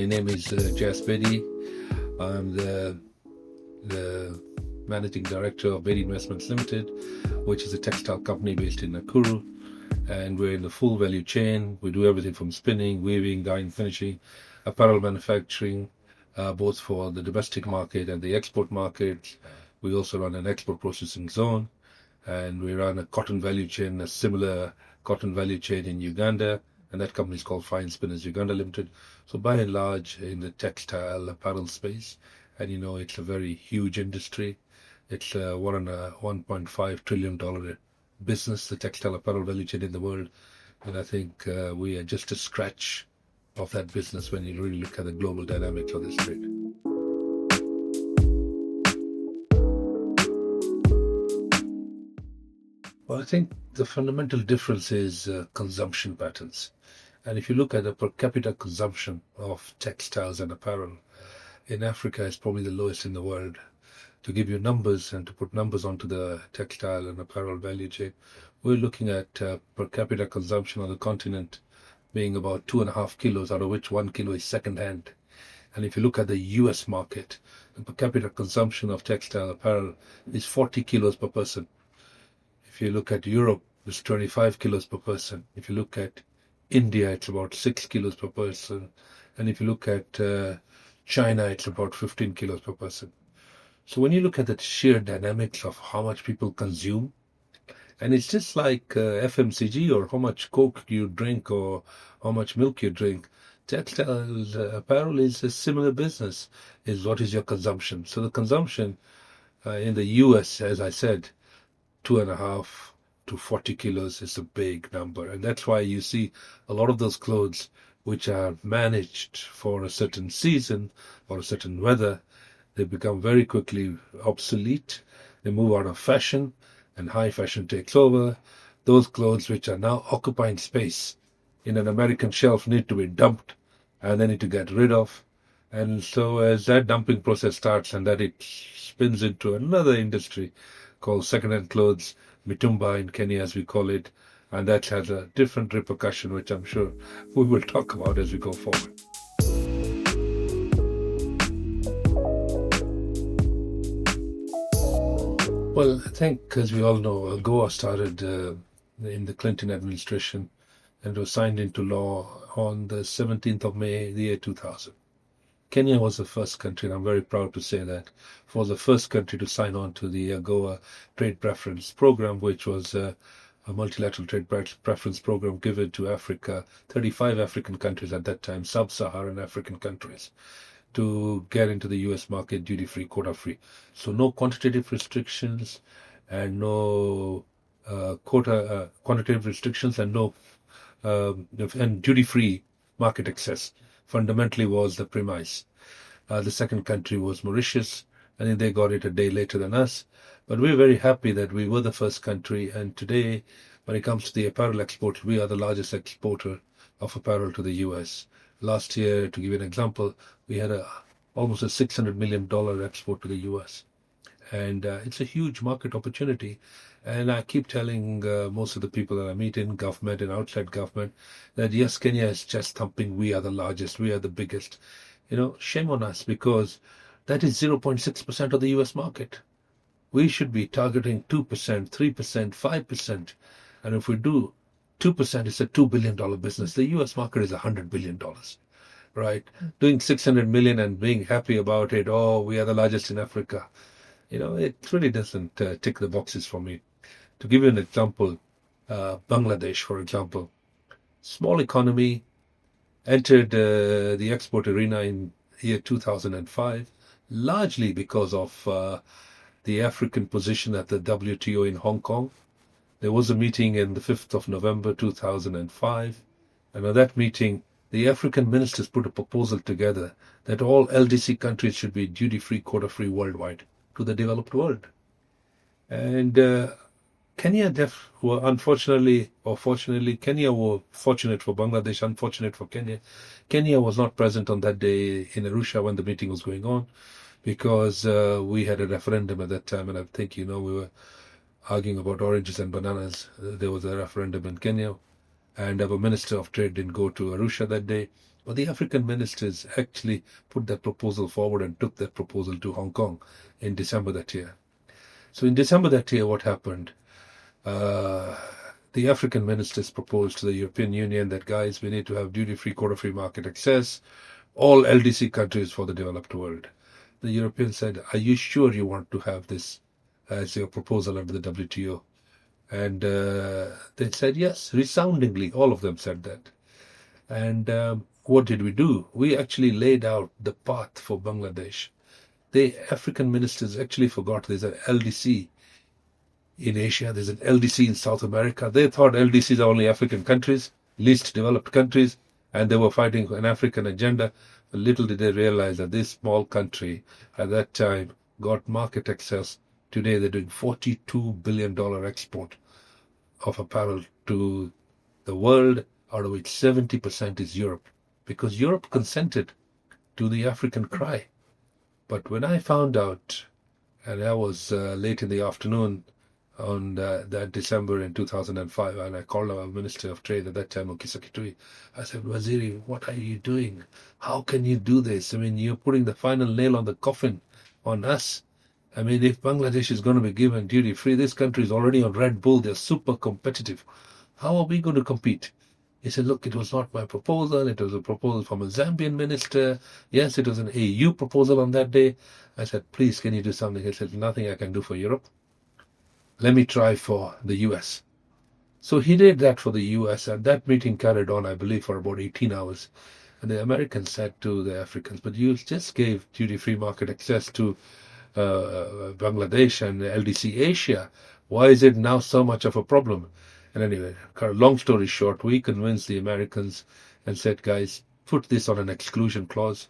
My name is Jas Bedi. I'm the Managing Director of Bedi Investments Limited, which is a textile company based in Nakuru. And we're in the full value chain. We do everything from spinning, weaving, dyeing, finishing, apparel manufacturing, both for the domestic market and the export market. We also run an export processing zone, and we run a cotton value chain, a similar cotton value chain in Uganda, and that company is called Fine Spinners Uganda Limited. So by and large, in the textile apparel space, and it's a very huge industry. It's a $1.5 trillion business, the textile apparel value chain in the world. And I think we are just a scratch of that business when you really look at the global dynamics of this trade. Well, I think the fundamental difference is consumption patterns. And if you look at the per capita consumption of textiles and apparel, in Africa is probably the lowest in the world. To give you numbers and to put numbers onto the textile and apparel value chain, we're looking at per capita consumption on the continent being about 2.5 kilos, out of which 1 kilo is second-hand. And if you look at the US market, the per capita consumption of textile apparel is 40 kilos per person. If you look at Europe, it's 25 kilos per person. If you look at India, it's about 6 kilos per person. And if you look at China, it's about 15 kilos per person. So when you look at the sheer dynamics of how much people consume, and it's just like FMCG or how much Coke you drink or how much milk you drink, textiles, apparel is a similar business, is what is your consumption. So the consumption in the US, as I said, 2.5 to 40 kilos is a big number. And that's why you see a lot of those clothes which are managed for a certain season or a certain weather, they become very quickly obsolete. They move out of fashion and high fashion takes over. Those clothes which are now occupying space in an American shelf need to be dumped and they need to get rid of. And so as that dumping process starts and that it spins into another industry called second-hand clothes, mitumba in Kenya as we call it, and that has a different repercussion, which I'm sure we will talk about as we go forward. Well, I think, as we all know, AGOA started in the Clinton administration and was signed into law on the 17th of May, the year 2000. Kenya was the first country, and I'm very proud to say that, was the first country to sign on to the AGOA Trade Preference Program, which was a multilateral trade preference program given to Africa, 35 African countries at that time, sub-Saharan African countries, to get into the US market duty-free, quota-free. So no quantitative restrictions and no quantitative restrictions and no and duty-free market access fundamentally was the premise. The second country was Mauritius. I think they got it a day later than us. But we're very happy that we were the first country. And today, when it comes to the apparel export, we are the largest exporter of apparel to the US. Last year, to give you an example, we had almost a $600 million export to the US. And it's a huge market opportunity. And I keep telling most of the people that I meet in government and outside government that yes, Kenya is chest thumping. We are the largest. We are the biggest. Shame on us, because that is 0.6% of the US market. We should be targeting 2%, 3%, 5%. And if we do 2%, it's a $2 billion business. The US market is $100 billion, right? Doing 600 million and being happy about it. Oh, we are the largest in Africa. It really doesn't tick the boxes for me. To give you an example, Bangladesh, for example, small economy, entered the export arena in year 2005, largely because of the African position at the WTO in Hong Kong. There was a meeting in the 5th of November 2005, and at that meeting, the African ministers put a proposal together that all LDC countries should be duty-free, quota-free worldwide to the developed world. And Kenya were unfortunately, or fortunately, Kenya were fortunate for Bangladesh, unfortunate for Kenya. Kenya was not present on that day in Arusha when the meeting was going on, because we had a referendum at that time, and I think, we were arguing about oranges and bananas. There was a referendum in Kenya, and our Minister of Trade didn't go to Arusha that day. But the African ministers actually put that proposal forward and took that proposal to Hong Kong in December that year. So in December that year, what happened? Uh, the African ministers proposed to the European Union that, guys, we need to have duty-free, quota-free market access, all LDC countries for the developed world. The Europeans said, are you sure you want to have this as your proposal under the WTO? And they said yes, resoundingly. All of them said that. And what did we do? We actually laid out the path for Bangladesh. The African ministers actually forgot there's an LDC in Asia, there's an LDC in South America. They thought LDCs are only African countries, least developed countries, and they were fighting an African agenda. Little did they realize that this small country at that time got market access. Today they're doing $42 billion export of apparel to the world, out of which 70% is Europe, because Europe consented to the African cry. But when I found out, and I was late in the afternoon on that December in 2005, and I called our Minister of Trade at that time, Okisakitui. I said, Waziri, what are you doing? How can you do this? I mean, you're putting the final nail on the coffin on us. I mean, if Bangladesh is going to be given duty-free, this country is already on Red Bull. They're super competitive. How are we going to compete? He said, look, it was not my proposal. It was a proposal from a Zambian minister. Yes, it was an AU proposal on that day. I said, please, can you do something? He said, nothing I can do for Europe. Let me try for the US. So he did that for the US, and that meeting carried on, I believe, for about 18 hours. And the Americans said to the Africans, but you just gave duty-free market access to Bangladesh and LDC Asia. Why is it now so much of a problem? And anyway, long story short, we convinced the Americans and said, guys, put this on an exclusion clause.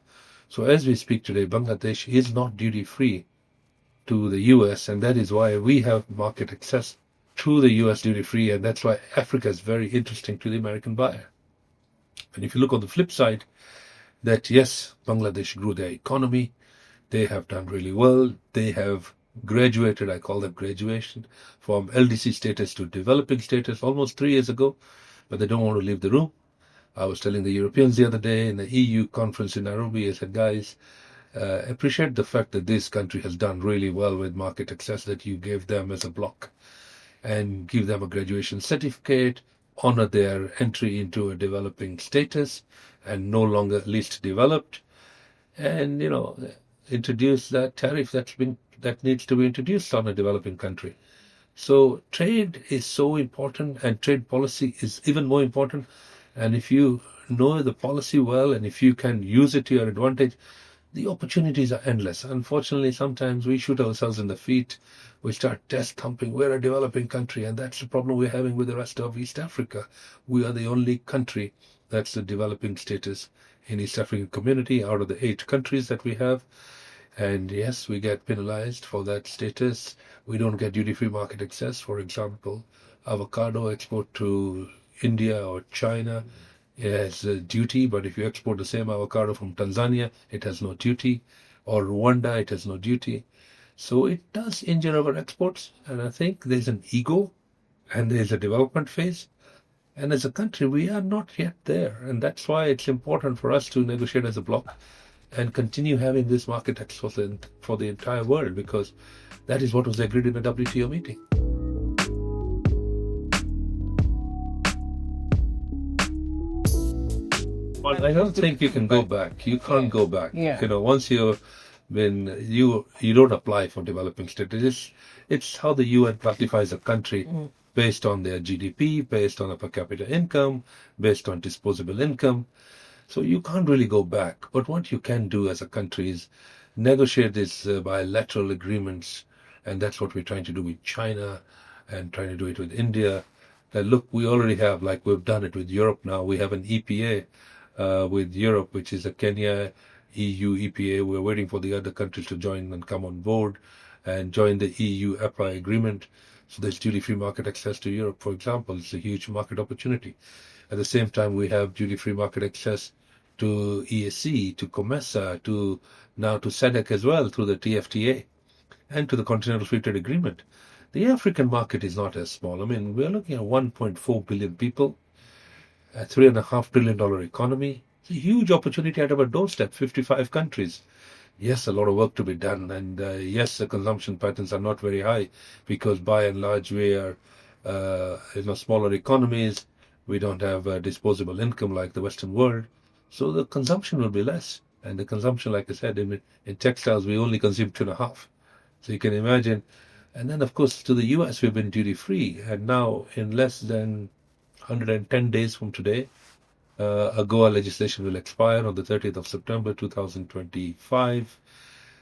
So as we speak today, Bangladesh is not duty-free to the US, and that is why we have market access through the US duty-free, and that's why Africa is very interesting to the American buyer. And if you look on the flip side, that yes, Bangladesh grew their economy, they have done really well, they have graduated, I call that graduation, from LDC status to developing status almost 3 years ago, but they don't want to leave the room. I was telling the Europeans the other day in the EU conference in Nairobi, I said, guys, appreciate the fact that this country has done really well with market access that you gave them as a block, and give them a graduation certificate, honor their entry into a developing status and no longer least developed, and introduce that tariff that needs to be introduced on a developing country. So trade is so important, and trade policy is even more important. And if you know the policy well, and if you can use it to your advantage, the opportunities are endless. Unfortunately, sometimes we shoot ourselves in the feet. We start test thumping. We're a developing country, and that's the problem we're having with the rest of East Africa. We are the only country that's the developing status in East African community out of the 8 countries that we have. And yes, we get penalized for that status. We don't get duty-free market access. For example, avocado export to India or China, it has a duty, but if you export the same avocado from Tanzania, it has no duty. Or Rwanda, it has no duty. So it does injure our exports. And I think there's an ego and there's a development phase. And as a country, we are not yet there. And that's why it's important for us to negotiate as a bloc and continue having this market access for the entire world, because that is what was agreed in the WTO meeting. Well, I don't think you can go back. You can't go back. Yeah. Once you've been, you don't apply for developing status. It's how the UN classifies a country based on their GDP, based on a per capita income, based on disposable income. So you can't really go back. But what you can do as a country is negotiate these bilateral agreements, and that's what we're trying to do with China and trying to do it with India. Look, we already have, like we've done it with Europe now, we have an EPA with Europe, which is a Kenya EU EPA. We're waiting for the other countries to join and come on board and join the EU EPA agreement. So there's duty-free market access to Europe, for example. It's a huge market opportunity. At the same time, we have duty-free market access to EAC, to COMESA, now to SADC as well through the TFTA, and to the Continental Free Trade Agreement. The African market is not as small. I mean, we're looking at 1.4 billion people, a $3.5 trillion economy. It's a huge opportunity at our doorstep, 55 countries. Yes, a lot of work to be done, and yes, the consumption patterns are not very high because by and large we are, smaller economies. We don't have disposable income like the Western world, so the consumption will be less. And the consumption, like I said, in textiles we only consume 2.5. So you can imagine. And then, of course, to the U.S. we've been duty free, and now in less than 110 days from today, AGOA legislation will expire on the 30th of September 2025.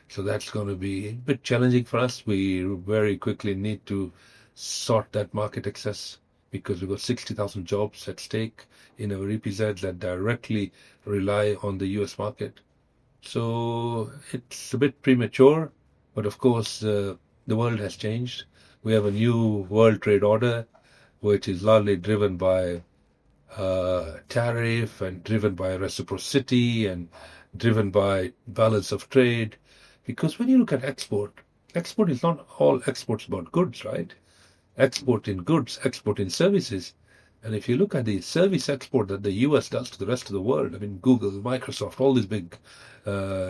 So that's going to be a bit challenging for us. We very quickly need to sort that market access because we've got 60,000 jobs at stake in our EPZs that directly rely on the US market. So it's a bit premature, but of course, the world has changed. We have a new world trade order, which is largely driven by tariff and driven by reciprocity and driven by balance of trade. Because when you look at export is not all exports about goods, right? Export in goods, export in services. And if you look at the service export that the US does to the rest of the world, I mean, Google, Microsoft, all these big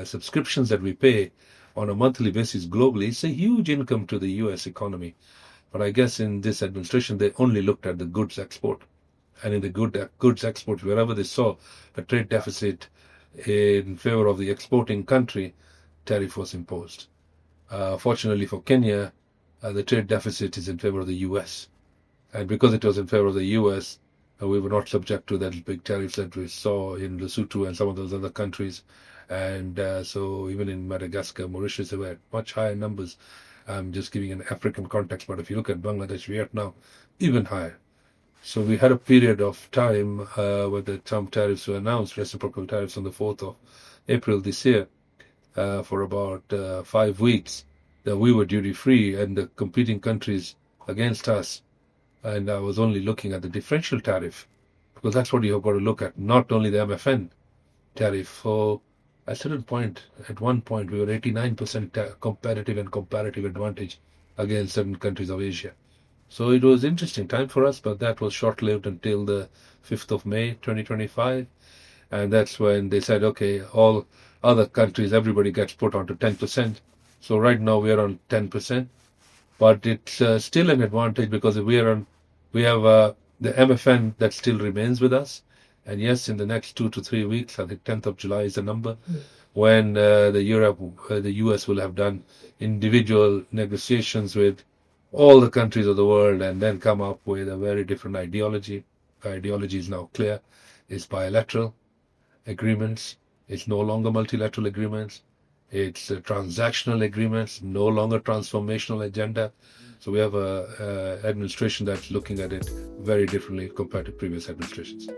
subscriptions that we pay on a monthly basis globally, it's a huge income to the US economy. But I guess in this administration, they only looked at the goods export. And in the goods export, wherever they saw a trade deficit in favor of the exporting country, tariff was imposed. Fortunately for Kenya, the trade deficit is in favor of the US. And because it was in favor of the US, we were not subject to that big tariffs that we saw in Lesotho and some of those other countries. And so even in Madagascar, Mauritius, there were much higher numbers. I'm just giving an African context, but if you look at Bangladesh, Vietnam, even higher. So we had a period of time where the Trump tariffs were announced, reciprocal tariffs on the 4th of April this year, for about 5 weeks, that we were duty-free and the competing countries against us. And I was only looking at the differential tariff, because that's what you have got to look at, not only the MFN tariff. So at one point, we were 89% competitive and comparative advantage against certain countries of Asia. So it was interesting time for us, but that was short-lived until the 5th of May, 2025. And that's when they said, okay, all other countries, everybody gets put onto 10%. So right now we are on 10%, but it's still an advantage because we have the MFN that still remains with us. And yes, in the next 2 to 3 weeks, I think 10th of July is the number, when the US will have done individual negotiations with all the countries of the world and then come up with a very different ideology. The ideology is now clear. It's bilateral agreements. It's no longer multilateral agreements. It's transactional agreements, no longer transformational agenda. So we have a administration that's looking at it very differently compared to previous administrations.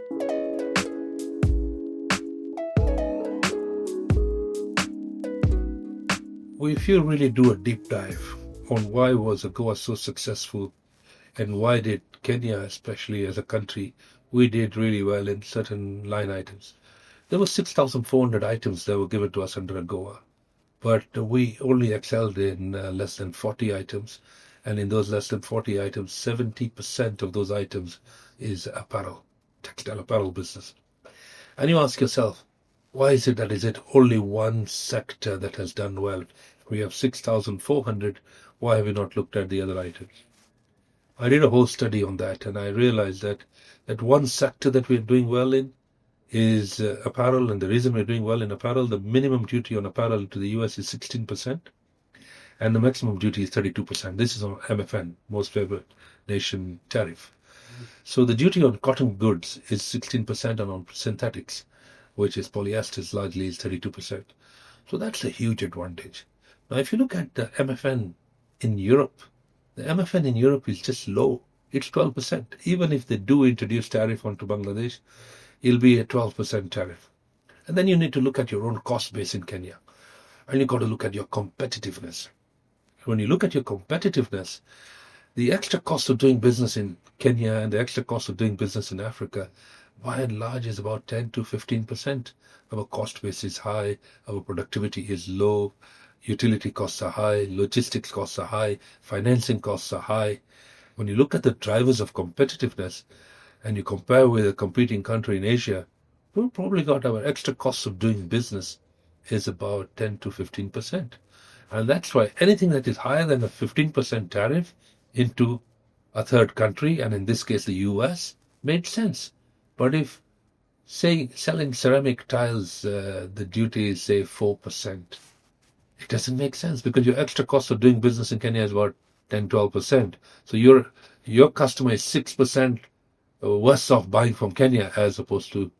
If you really do a deep dive on why was AGOA so successful and why did Kenya, especially as a country, we did really well in certain line items. There were 6,400 items that were given to us under AGOA, but we only excelled in less than 40 items. And in those less than 40 items, 70% of those items is apparel, textile apparel business. And you ask yourself, why is it only one sector that has done well? We have 6,400. Why have we not looked at the other items? I did a whole study on that, and I realized that one sector that we're doing well in is apparel. And the reason we're doing well in apparel, the minimum duty on apparel to the US is 16%, and the maximum duty is 32%. This is on MFN, most favored nation tariff. So the duty on cotton goods is 16%, and on synthetics, which is polyesters largely, is 32%. So that's a huge advantage. Now, if you look at the MFN in Europe, the MFN in Europe is just low. It's 12%. Even if they do introduce tariff onto Bangladesh, it'll be a 12% tariff. And then you need to look at your own cost base in Kenya. And you've got to look at your competitiveness. When you look at your competitiveness, the extra cost of doing business in Kenya and the extra cost of doing business in Africa, by and large, is about 10 to 15%. Our cost base is high, our productivity is low, utility costs are high, logistics costs are high, financing costs are high. When you look at the drivers of competitiveness and you compare with a competing country in Asia, we probably got our extra costs of doing business is about 10 to 15%. And that's why anything that is higher than a 15% tariff into a third country, and in this case the US, made sense. But if, say, selling ceramic tiles, the duty is, say, 4%, it doesn't make sense because your extra cost of doing business in Kenya is about 10, 12%. So your customer is 6% worse off buying from Kenya as opposed to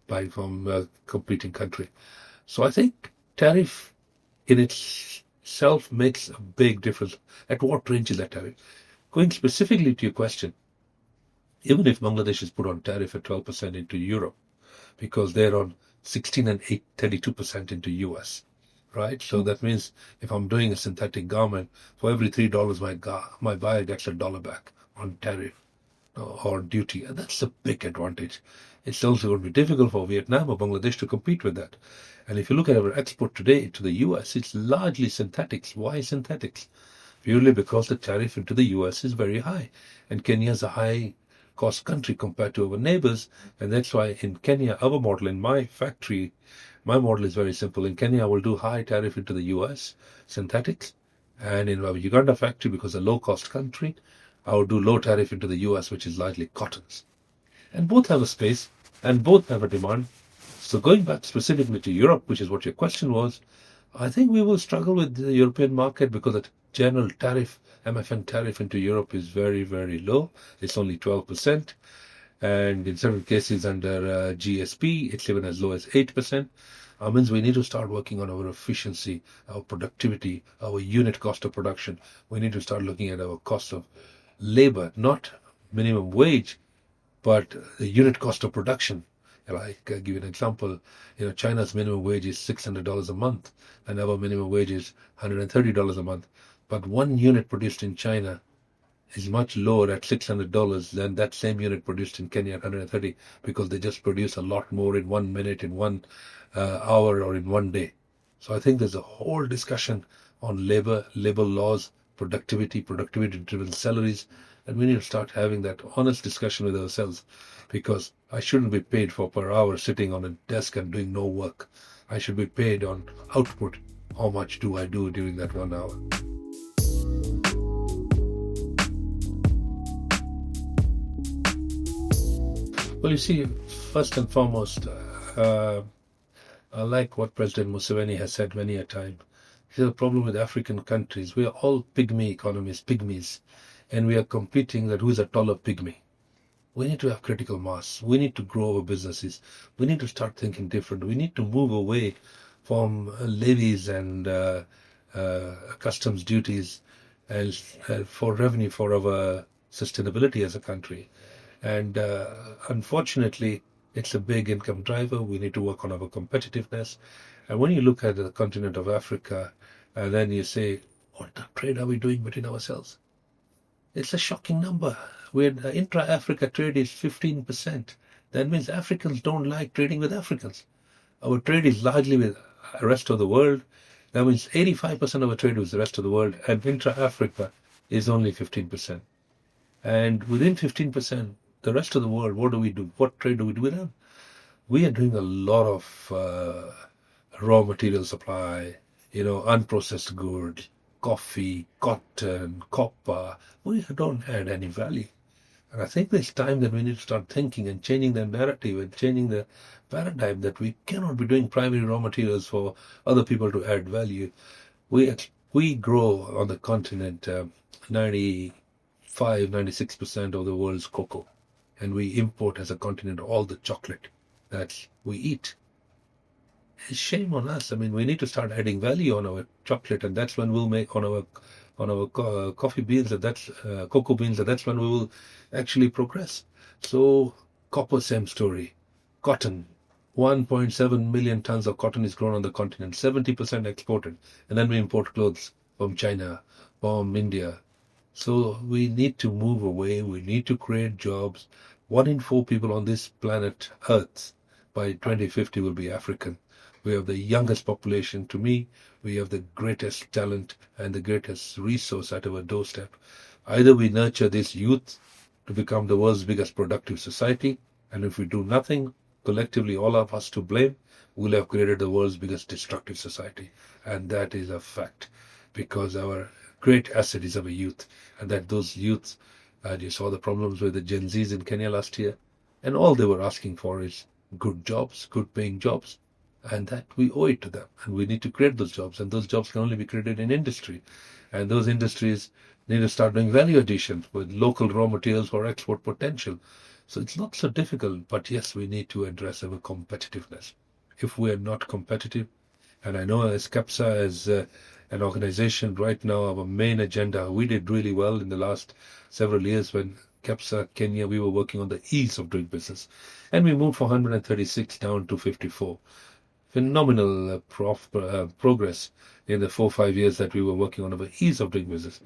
buying from a competing country. So I think tariff in itself makes a big difference. At what range is that tariff? Going specifically to your question, even if Bangladesh is put on tariff at 12% into Europe, because they're on 16 and 32% into US, right? So that means if I'm doing a synthetic garment, for every $3 my buyer gets $1 back on tariff or duty, and that's a big advantage. It's also going to be difficult for Vietnam or Bangladesh to compete with that. And if you look at our export today to the US, it's largely synthetics. Why synthetics? Purely because the tariff into the US is very high. And Kenya is a high cost country compared to our neighbors. And that's why in Kenya, our model in my factory, my model is very simple. In Kenya, I will do high tariff into the US, synthetics. And in our Uganda factory, because it's a low cost country, I will do low tariff into the US, which is largely cottons. And both have a space and both have a demand. So going back specifically to Europe, which is what your question was, I think we will struggle with the European market because the general tariff, MFN tariff into Europe is very, very low. It's only 12%. And in several cases under GSP, it's even as low as 8%. Means we need to start working on our efficiency, our productivity, our unit cost of production. We need to start looking at our cost of labor, not minimum wage, but the unit cost of production. Like, I'll give you an example. China's minimum wage is $600 a month, and our minimum wage is $130 a month. But one unit produced in China is much lower at $600 than that same unit produced in Kenya at 130, because they just produce a lot more in 1 minute, in 1 hour, or in 1 day. So I think there's a whole discussion on labor laws, productivity-driven salaries, and we need to start having that honest discussion with ourselves, because I shouldn't be paid for per hour sitting on a desk and doing no work. I should be paid on output. How much do I do during that 1 hour? Well, you see, first and foremost, I like what President Museveni has said many a time. He said the problem with African countries, we are all pygmy economies, pygmies, and we are competing that who is a taller pygmy. We need to have critical mass. We need to grow our businesses. We need to start thinking different. We need to move away from levies and customs duties and for revenue for our sustainability as a country. And unfortunately, it's a big income driver. We need to work on our competitiveness. And when you look at the continent of Africa, and then you say, what trade are we doing between ourselves? It's a shocking number. Intra-Africa trade is 15%. That means Africans don't like trading with Africans. Our trade is largely with the rest of the world. That means 85% of our trade with the rest of the world, and intra-Africa is only 15%. And within 15%, the rest of the world, what do we do? What trade do we do with them? We are doing a lot of raw material supply, unprocessed goods, coffee, cotton, copper. We don't add any value. And I think it's time that we need to start thinking and changing the narrative and changing the paradigm that we cannot be doing primary raw materials for other people to add value. We grow on the continent 96% of the world's cocoa, and we import as a continent all the chocolate that we eat. It's shame on us. I mean, we need to start adding value on our chocolate, and that's when we'll make on our coffee beans, and that's cocoa beans, and that's when we will actually progress. So copper, same story. Cotton, 1.7 million tons of cotton is grown on the continent, 70% exported, and then we import clothes from China, from India. So we need to move away. We need to create jobs. 1 in 4 people on this planet Earth by 2050 will be African. We have the youngest population. To me, we have the greatest talent and the greatest resource at our doorstep. Either we nurture this youth to become the world's biggest productive society, and if we do nothing, collectively, all of us to blame, we'll have created the world's biggest destructive society. And that is a fact, because our great asset is our youth. And that those youth, and you saw the problems with the Gen Zs in Kenya last year, and all they were asking for is good jobs, good paying jobs. And that we owe it to them. And we need to create those jobs. And those jobs can only be created in industry. And those industries need to start doing value addition with local raw materials for export potential. So it's not so difficult, but yes, we need to address our competitiveness. If we are not competitive, and I know as KEPSA, as an organization right now, our main agenda, we did really well in the last several years when KEPSA Kenya, we were working on the ease of doing business. And we moved from 136 down to 54. Phenomenal progress in the 4 or 5 years that we were working on our ease of doing business.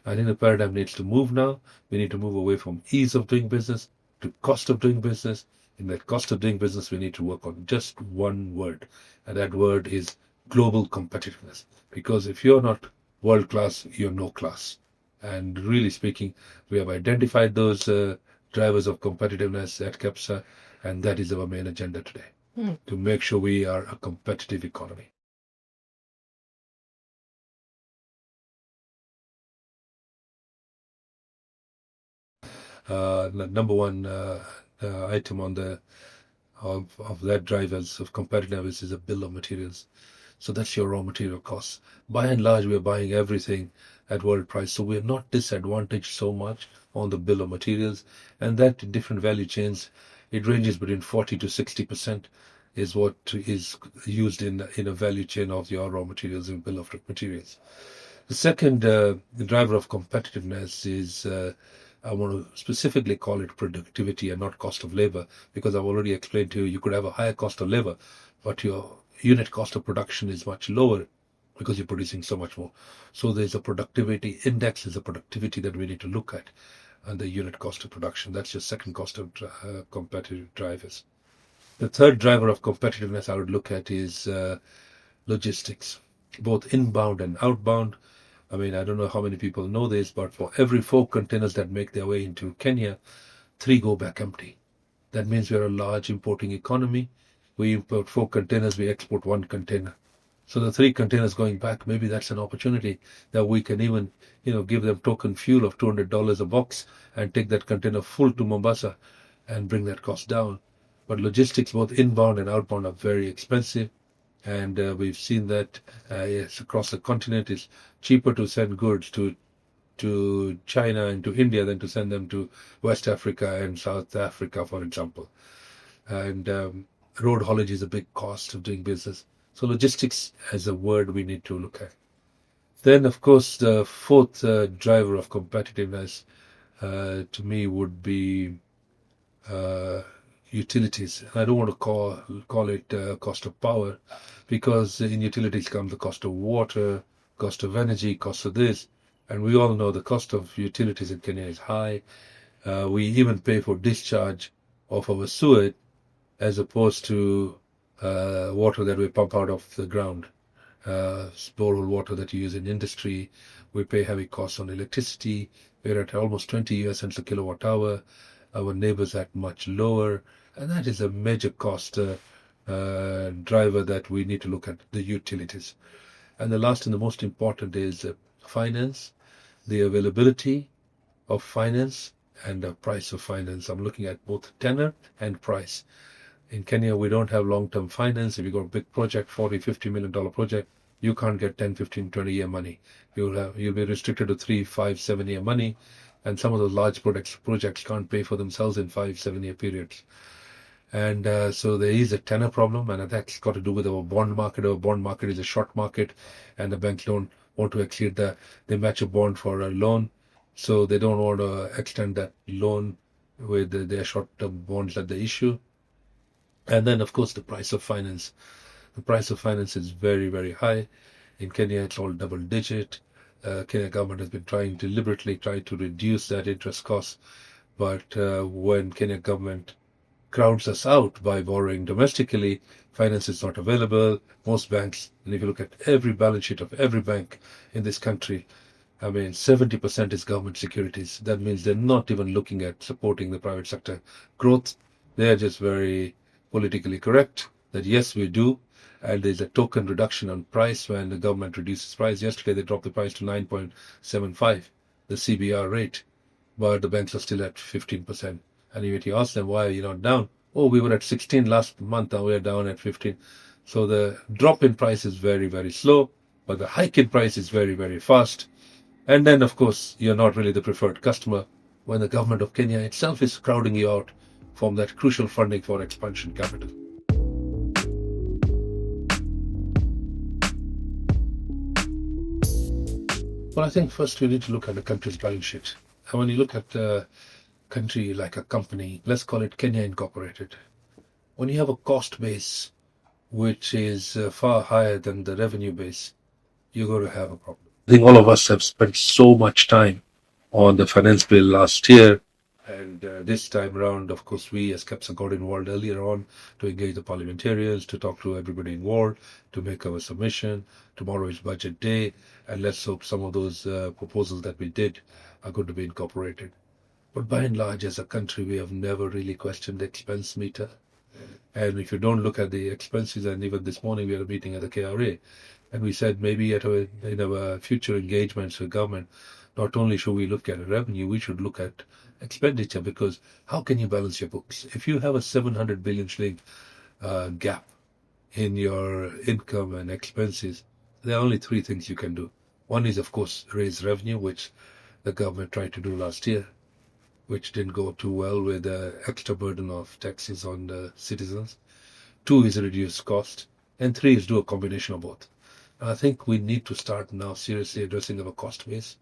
I think the paradigm needs to move now. We need to move away from ease of doing business to cost of doing business. In that cost of doing business, we need to work on just one word, and that word is global competitiveness. Because if you're not world class, you're no class. And really speaking, we have identified those drivers of competitiveness at KEPSA, and that is our main agenda today, to make sure we are a competitive economy. Number one item on the of that drivers of competitiveness is a bill of materials. So that's your raw material costs. By and large, we're buying everything at world price. So we're not disadvantaged so much on the bill of materials. And that in different value chains, it ranges between 40 to 60% is what is used in a value chain of your raw materials and bill of materials. The second driver of competitiveness is, I want to specifically call it productivity and not cost of labor, because I've already explained to you, you could have a higher cost of labor, but your unit cost of production is much lower because you're producing so much more. So there's a productivity index, is a productivity that we need to look at, and the unit cost of production. That's your second cost of competitive drivers. The third driver of competitiveness I would look at is logistics, both inbound and outbound. I mean, I don't know how many people know this, but for every 4 containers that make their way into Kenya, 3 go back empty. That means we're a large importing economy. We import 4 containers, we export 1 container. So the 3 containers going back, maybe that's an opportunity that we can even, give them token fuel of $200 a box and take that container full to Mombasa and bring that cost down. But logistics, both inbound and outbound, are very expensive. And we've seen that yes, across the continent, it's cheaper to send goods to China and to India than to send them to West Africa and South Africa, for example. And road haulage is a big cost of doing business. So logistics as a word we need to look at. Then, of course, the fourth driver of competitiveness to me would be utilities. I don't want to call it cost of power, because in utilities comes the cost of water, cost of energy, cost of this. And we all know the cost of utilities in Kenya is high. We even pay for discharge of our sewage as opposed to water that we pump out of the ground. Borehole water that you use in industry. We pay heavy costs on electricity. We're at almost 20 US cents a kilowatt hour. Our neighbors at much lower. And that is a major cost driver that we need to look at, the utilities. And the last and the most important is finance, the availability of finance and the price of finance. I'm looking at both tenor and price. In Kenya, we don't have long-term finance. If you got a big project, $40, $50 million project, you can't get 10, 15, 20-year money. You'll be restricted to 3, 5, 7-year money. And some of those large projects can't pay for themselves in 5, 7-year periods. And so there is a tenor problem, and that's got to do with our bond market. Our bond market is a short market, and the banks don't want to exceed they match a bond for a loan. So they don't want to extend that loan with their short-term bonds that they issue. And then, of course, the price of finance. The price of finance is very, very high. In Kenya, it's all double-digit. Kenya government has been deliberately trying to reduce that interest cost. But when Kenya government crowds us out by borrowing domestically, finance is not available. Most banks, and if you look at every balance sheet of every bank in this country, I mean, 70% is government securities. That means they're not even looking at supporting the private sector growth. They're just very politically correct that yes, we do. And there's a token reduction on price when the government reduces price. Yesterday, they dropped the price to 9.75, the CBR rate, but the banks are still at 15%. And if you ask them, why are you not down? Oh, we were at 16 last month, now we're down at 15. So the drop in price is very, very slow, but the hike in price is very, very fast. And then, of course, you're not really the preferred customer when the government of Kenya itself is crowding you out from that crucial funding for expansion capital. Well, I think first we need to look at the country's balance sheet. And when you look at a country like a company, let's call it Kenya Incorporated, when you have a cost base which is far higher than the revenue base, you're going to have a problem. I think all of us have spent so much time on the finance bill last year. And this time around, of course, we as KEPSA got involved earlier on to engage the parliamentarians, to talk to everybody involved, to make our submission. Tomorrow is budget day, and let's hope some of those proposals that we did are going to be incorporated. But by and large, as a country, we have never really questioned the expense meter. And if you don't look at the expenses, and even this morning we had a meeting at the KRA, and we said maybe in our future engagements with government, not only should we look at revenue, we should look at expenditure, because how can you balance your books? If you have a 700 billion shilling gap in your income and expenses, there are only three things you can do. One is, of course, raise revenue, which the government tried to do last year, which didn't go too well with the extra burden of taxes on the citizens. Two is reduce cost. And three is do a combination of both. And I think we need to start now seriously addressing our cost base.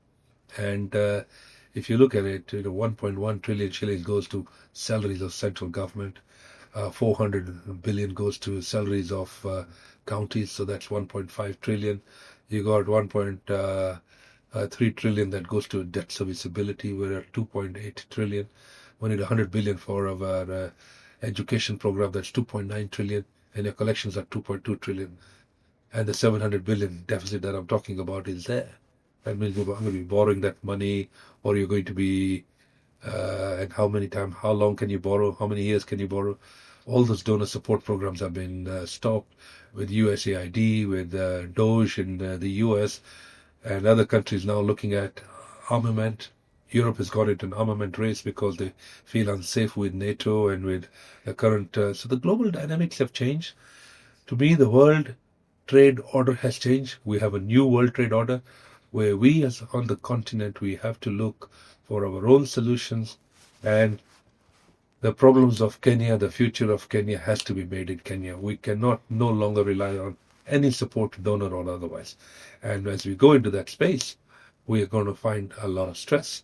And if you look at it, 1.1 trillion shillings goes to salaries of central government. 400 billion goes to salaries of counties, so that's 1.5 trillion. You got 1.3 trillion that goes to debt serviceability. We're at 2.8 trillion. We need 100 billion for our education program. That's 2.9 trillion, and your collections are 2.2 trillion. And the 700 billion deficit that I'm talking about is there. That means we're going to be borrowing that money, or you're going to be, and how long can you borrow? How many years can you borrow? All those donor support programs have been stopped with USAID, with DOGE in the US, and other countries now looking at armament. Europe has got into an armament race because they feel unsafe with NATO and with the current. So the global dynamics have changed. To me, the world trade order has changed. We have a new world trade order where we as on the continent, we have to look for our own solutions, and the problems of Kenya, the future of Kenya has to be made in Kenya. We cannot no longer rely on any support, donor or otherwise. And as we go into that space, we are going to find a lot of stress.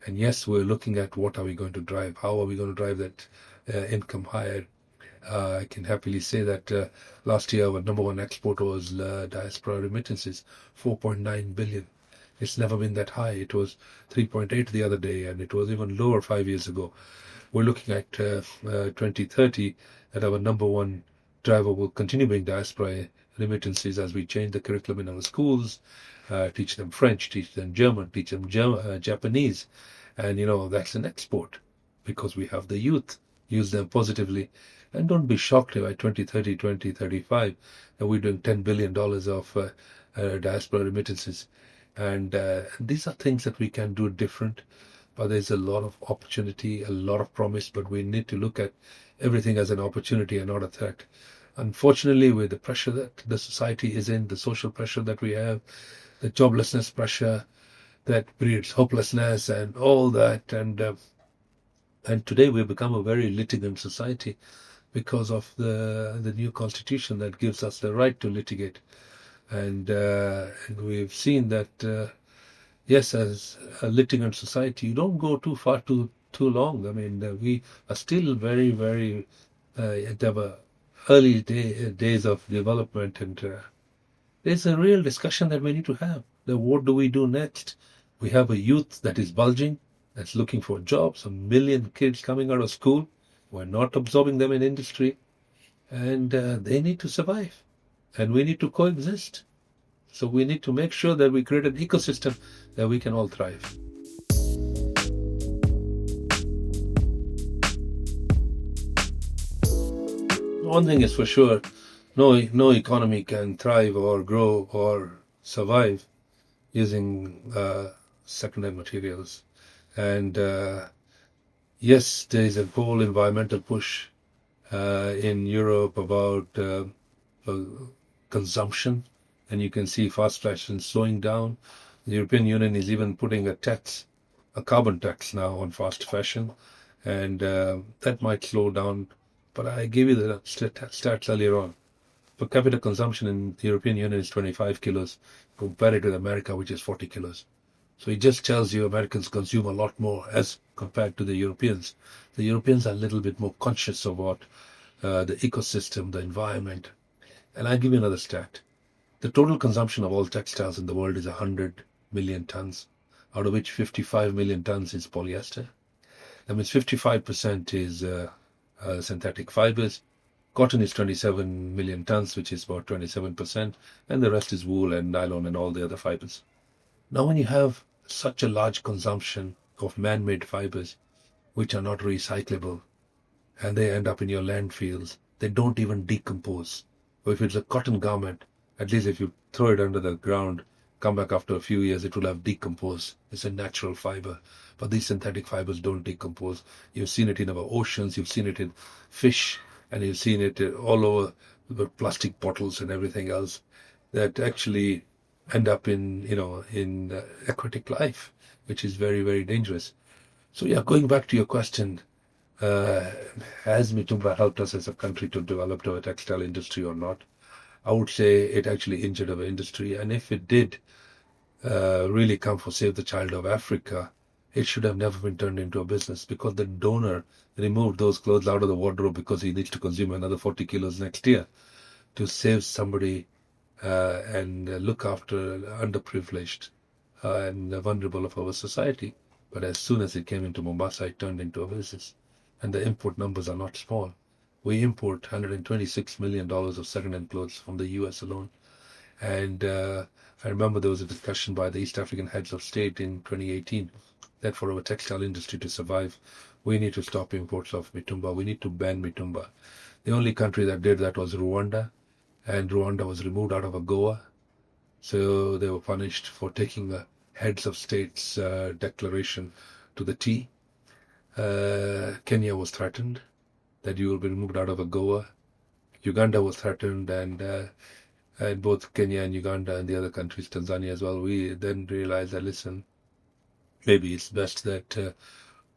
And yes, we're looking at what are we going to drive? How are we going to drive that income higher? I can happily say that last year our number one export was diaspora remittances, 4.9 billion. It's never been that high. It was 3.8 the other day, and it was even lower 5 years ago. We're looking at 2030 that our number one driver will continue being diaspora remittances as we change the curriculum in our schools, teach them French, teach them German, teach them Japanese. And, that's an export because we have the youth. Use them positively. And don't be shocked if by 2030, 2035, that we're doing $10 billion of diaspora remittances. And these are things that we can do different. But there's a lot of opportunity, a lot of promise, but we need to look at everything as an opportunity and not a threat. Unfortunately, with the pressure that the society is in, the social pressure that we have, the joblessness pressure that breeds hopelessness and all that, and today we've become a very litigant society because of the new constitution that gives us the right to litigate. And we've seen that, yes, as a litigant society, you don't go too far too long. I mean, we are still very, very at our early days of development, and there's a real discussion that we need to have. What do we do next? We have a youth that is bulging, that's looking for jobs, 1 million kids coming out of school. We're not absorbing them in industry, and they need to survive, and we need to coexist. So we need to make sure that we create an ecosystem that we can all thrive. one thing is for sure, no economy can thrive or grow or survive using second-hand materials. And yes, there is a whole environmental push in Europe about consumption, and you can see fast fashion slowing down. The European Union is even putting a carbon tax now on fast fashion, and that might slow down. But I gave you the stats earlier on. Per capita consumption in the European Union is 25 kilos, compared with America, which is 40 kilos. So it just tells you Americans consume a lot more as compared to the Europeans. The Europeans are a little bit more conscious of what the ecosystem, the environment. And I'll give you another stat. The total consumption of all textiles in the world is 100 million tons, out of which 55 million tons is polyester. That means 55% is synthetic fibers. Cotton is 27 million tons, which is about 27%, and the rest is wool and nylon and all the other fibers. Now, when you have such a large consumption of man-made fibers, which are not recyclable, and they end up in your landfills, they don't even decompose. Or if it's a cotton garment, at least if you throw it under the ground, come back after a few years, it will have decomposed. It's a natural fiber. But these synthetic fibers don't decompose. You've seen it in our oceans, you've seen it in fish, and you've seen it all over the plastic bottles and everything else that actually end up in aquatic life, which is very, very dangerous. So yeah, going back to your question, has Mitumba helped us as a country to develop our textile industry or not? I would say it actually injured our industry. And if it did really come for Save the Child of Africa, it should have never been turned into a business, because the donor removed those clothes out of the wardrobe because he needs to consume another 40 kilos next year to save somebody and look after underprivileged and vulnerable of our society. But as soon as it came into Mombasa, it turned into a business. And the import numbers are not small. We import $126 million of second-hand clothes from the U.S. alone. And I remember there was a discussion by the East African heads of state in 2018 that for our textile industry to survive, we need to stop imports of mitumba. We need to ban mitumba. The only country that did that was Rwanda, and Rwanda was removed out of AGOA. So they were punished for taking the heads of states declaration to the T. Kenya was threatened that you will be removed out of AGOA. Uganda was threatened, and both Kenya and Uganda and the other countries, Tanzania as well, we then realized that, listen, maybe it's best that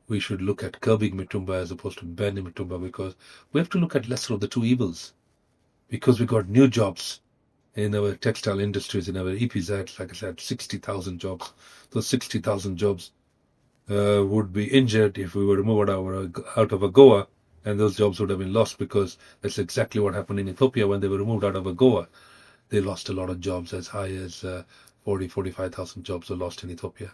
we should look at curbing mitumba as opposed to banning mitumba, because we have to look at lesser of the two evils. Because we got new jobs in our textile industries, in our EPZ, like I said, 60,000 jobs. Those 60,000 jobs would be injured if we were removed out of AGOA, and those jobs would have been lost, because that's exactly what happened in Ethiopia when they were removed out of AGOA. They lost a lot of jobs, as high as 45,000 jobs were lost in Ethiopia.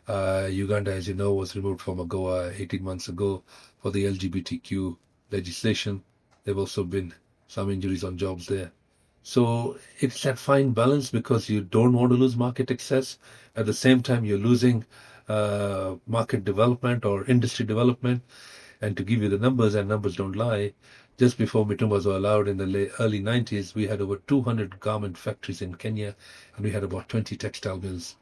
Uganda, as you know, was removed from AGOA 18 months ago for the LGBTQ legislation. There have also been some injuries on jobs there. So it's that fine balance, because you don't want to lose market access. At the same time, you're losing market development or industry development. And to give you the numbers, and numbers don't lie, just before mitumbas were allowed in the early 90s, we had over 200 garment factories in Kenya, and we had about 20 textile mills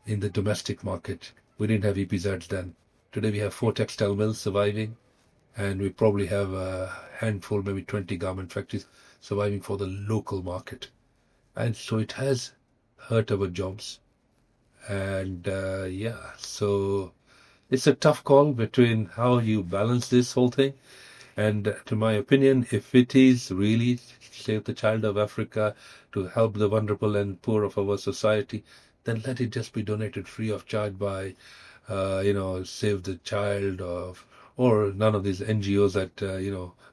in the domestic market. We didn't have EPZs then. Today we have 4 textile mills surviving, and we probably have a handful, maybe 20 garment factories surviving for the local market. And so it has hurt our jobs. And so it's a tough call between how you balance this whole thing. And to my opinion, if it is really Save the Child of Africa to help the vulnerable and poor of our society, then let it just be donated free of charge by, Save the Child or none of these NGOs that,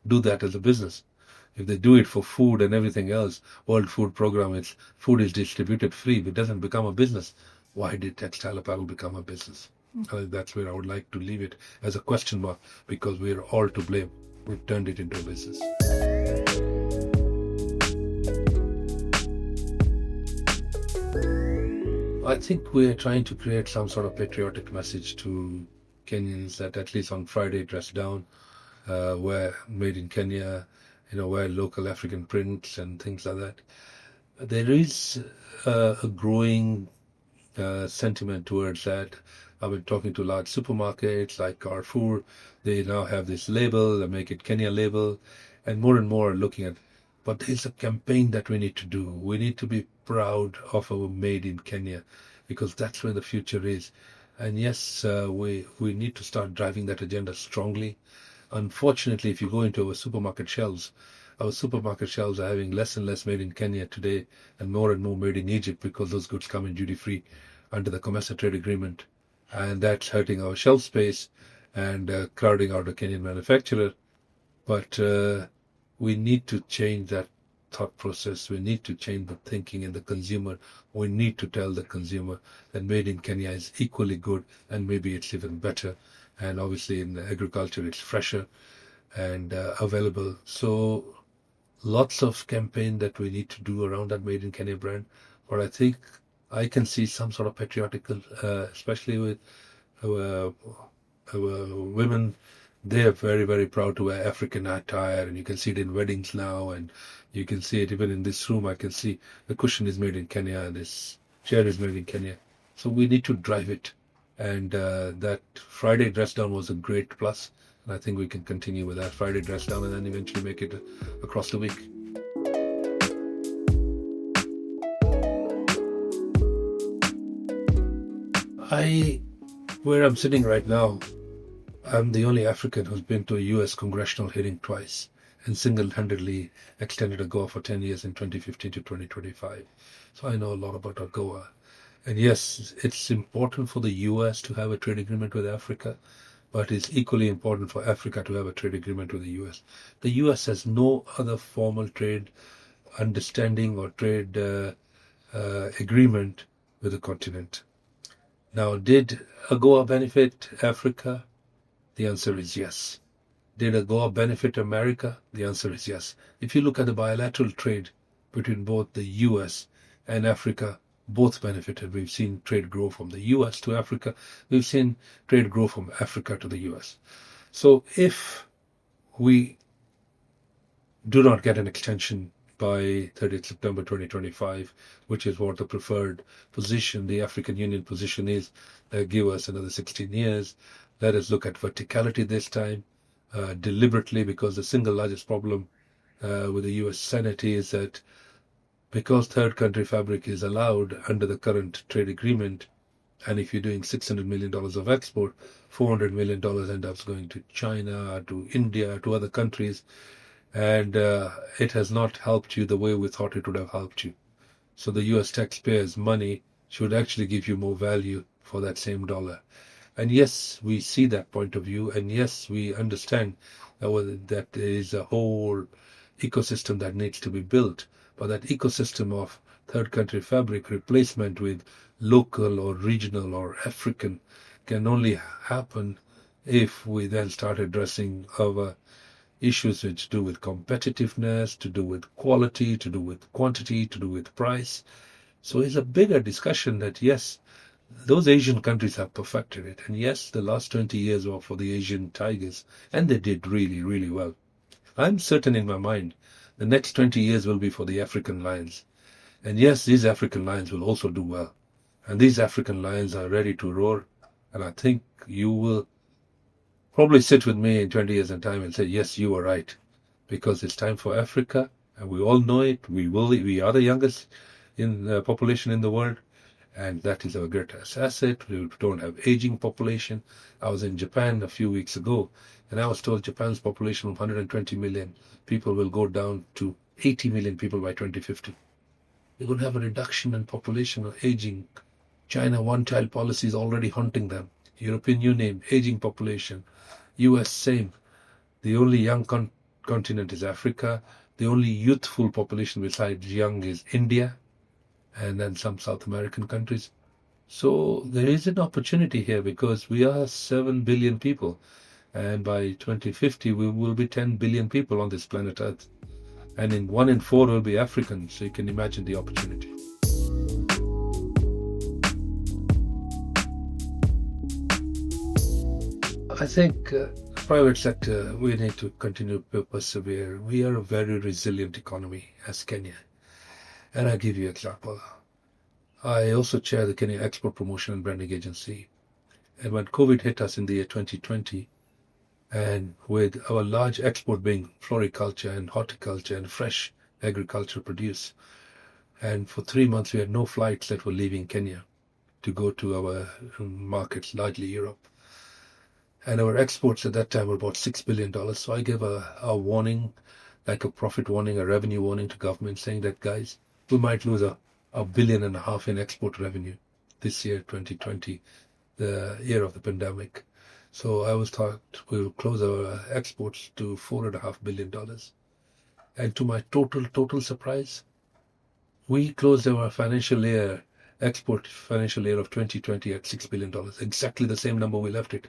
do that as a business. If they do it for food and everything else, World Food Program, food is distributed free. It doesn't become a business. Why did textile apparel become a business? That's where I would like to leave it as a question mark, because we're all to blame. We've turned it into a business. I think we're trying to create some sort of patriotic message to Kenyans that at least on Friday dress down, wear made in Kenya, wear local African prints and things like that. There is a growing sentiment towards that. I've been talking to large supermarkets like Carrefour. They now have this label, they make it Kenya label, and more are looking at. But there's a campaign that we need to do. We need to be proud of our made in Kenya, because that's where the future is. And yes, we need to start driving that agenda strongly. Unfortunately, if you go into our supermarket shelves are having less and less made in Kenya today and more made in Egypt, because those goods come in duty free under the KEPSA trade agreement. And that's hurting our shelf space and crowding out a Kenyan manufacturer. But we need to change that thought process. We need to change the thinking in the consumer. We need to tell the consumer that made in Kenya is equally good, and maybe it's even better. And obviously in agriculture, it's fresher and available. So lots of campaign that we need to do around that made in Kenya brand. But I think I can see some sort of patriotical, especially with our women. They are very, very proud to wear African attire, and you can see it in weddings now, and you can see it even in this room. I can see the cushion is made in Kenya, and this chair is made in Kenya. So we need to drive it. And that Friday dress down was a great plus. And I think we can continue with that Friday dress down and then eventually make it across the week. Where I'm sitting right now, I'm the only African who's been to a U.S. congressional hearing twice and single-handedly extended AGOA for 10 years in 2015 to 2025. So I know a lot about AGOA. And yes, it's important for the U.S. to have a trade agreement with Africa, but it's equally important for Africa to have a trade agreement with the U.S. The U.S. has no other formal trade understanding or trade agreement with the continent. Now, did AGOA benefit Africa? The answer is yes. Did AGOA benefit America? The answer is yes. If you look at the bilateral trade between both the U.S. and Africa, both benefited. We've seen trade grow from the U.S. to Africa. We've seen trade grow from Africa to the U.S. So if we do not get an extension by 30th September 2025, which is what the preferred position, the African Union position is, give us another 16 years. Let us look at verticality this time, deliberately, because the single largest problem with the U.S. Senate is that because third country fabric is allowed under the current trade agreement, and if you're doing $600 million of export, $400 million end up going to China, to India, to other countries, and it has not helped you the way we thought it would have helped you. So the U.S. taxpayers' money should actually give you more value for that same dollar. And yes, we see that point of view, and yes, we understand that there is a whole ecosystem that needs to be built. But that ecosystem of third country fabric replacement with local or regional or African can only happen if we then start addressing our issues which do with competitiveness, to do with quality, to do with quantity, to do with price. So it's a bigger discussion that, yes, those Asian countries have perfected it. And yes, the last 20 years were for the Asian tigers, and they did really, really well. I'm certain in my mind the next 20 years will be for the African lions. And yes, these African lions will also do well. And these African lions are ready to roar. And I think you will probably sit with me in 20 years in time and say, yes, you are right. Because it's time for Africa, and we all know it. We are the youngest population in the world. And that is our greatest asset. We don't have aging population. I was in Japan a few weeks ago, and I was told Japan's population of 120 million people will go down to 80 million people by 2050. We're going to have a reduction in population or aging. China one-child policy is already haunting them. European Union, aging population. US, same. The only young continent is Africa. The only youthful population besides young is India, and then some South American countries. So there is an opportunity here, because we are 7 billion people. And by 2050, we will be 10 billion people on this planet Earth. And 1 in 4 will be African. So you can imagine the opportunity. I think private sector, we need to continue to persevere. We are a very resilient economy as Kenya. And I'll give you an example. I also chair the Kenya Export Promotion and Branding Agency. And when COVID hit us in the year 2020, and with our large export being floriculture and horticulture and fresh agricultural produce, and for 3 months we had no flights that were leaving Kenya to go to our markets, largely Europe. And our exports at that time were about $6 billion. So I gave a warning, like a profit warning, a revenue warning to government, saying that, guys, we might lose $1.5 billion in export revenue this year, 2020, the year of the pandemic. So I was thought we will close our exports to $4.5 billion. And to my total surprise, we closed our export financial year of 2020 at $6 billion, exactly the same number we left it.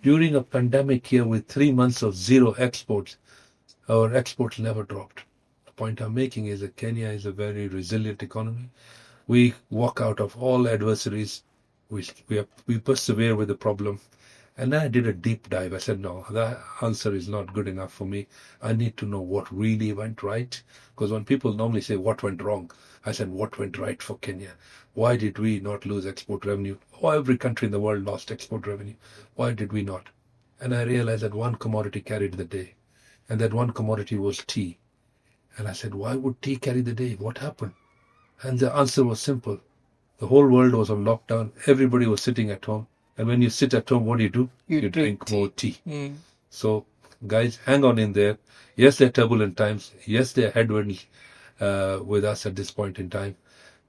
During a pandemic year with 3 months of zero exports, our exports never dropped. The point I'm making is that Kenya is a very resilient economy. We walk out of all adversaries. We persevere with the problem. And then I did a deep dive. I said, no, that answer is not good enough for me. I need to know what really went right. Because when people normally say what went wrong, I said, what went right for Kenya? Why did we not lose export revenue? Oh, every country in the world lost export revenue. Why did we not? And I realized that one commodity carried the day. And that one commodity was tea. And I said, why would tea carry the day? What happened? And the answer was simple. The whole world was on lockdown. Everybody was sitting at home. And when you sit at home, what do? You drink more tea. So, guys, hang on in there. Yes, they're turbulent times. Yes, they're headwinds with us at this point in time.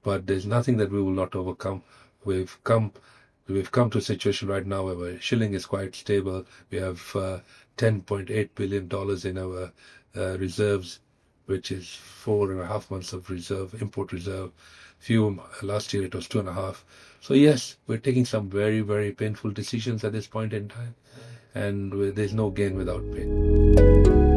But there's nothing that we will not overcome. We've come to a situation right now where our shilling is quite stable. We have $10.8 billion in our reserves, which is 4.5 months of import reserve. Last year it was 2.5. So yes, we're taking some very, very painful decisions at this point in time, and there's no gain without pain.